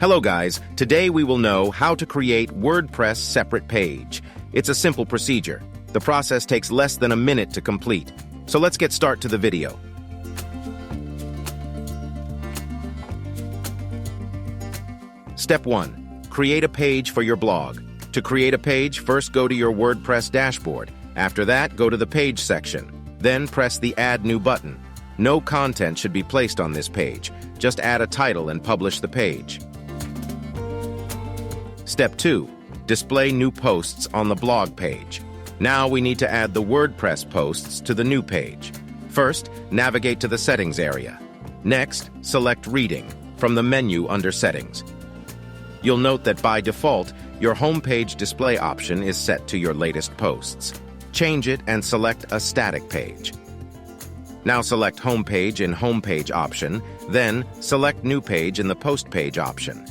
Hello guys, today we will know how to create WordPress separate page. It's a simple procedure. The process takes less than a minute to complete. So let's get started to the video. Step 1. Create a page for your blog. To create a page, first go to your WordPress dashboard. After that, go to the page section. Then press the Add New button. No content should be placed on this page. Just add a title and publish the page. Step 2. Display new posts on the blog page. Now we need to add the WordPress posts to the new page. First, navigate to the Settings area. Next, select Reading from the menu under Settings. You'll note that by default, your homepage display option is set to your latest posts. Change it and select a static page. Now select Homepage in Homepage option, then select New Page in the Post Page option.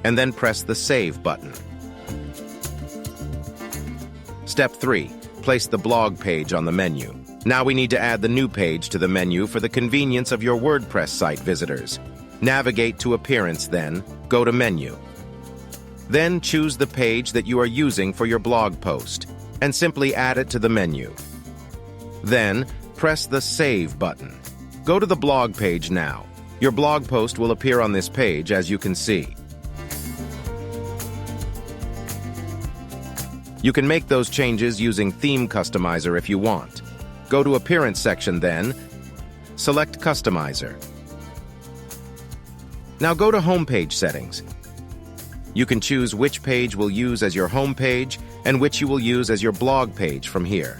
And then press the Save button. Step 3. Place the blog page on the menu. Now we need to add the new page to the menu for the convenience of your WordPress site visitors. Navigate to Appearance, then go to Menu. Then choose the page that you are using for your blog post and simply add it to the menu. Then press the Save button. Go to the blog page now. Your blog post will appear on this page, as you can see. You can make those changes using Theme Customizer if you want. Go to Appearance section, then select Customizer. Now go to Homepage Settings. You can choose which page will use as your home page and which you will use as your blog page from here.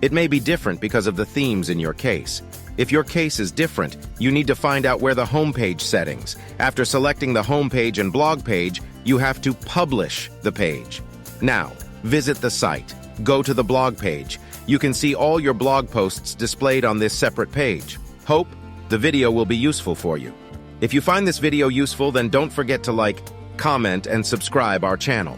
It may be different because of the themes in your case. If your case is different, you need to find out where the homepage settings. After selecting the homepage and blog page, you have to publish the page. Now, visit the site. Go to the blog page. You can see all your blog posts displayed on this separate page. Hope the video will be useful for you. If you find this video useful, then don't forget to like, comment, and subscribe our channel.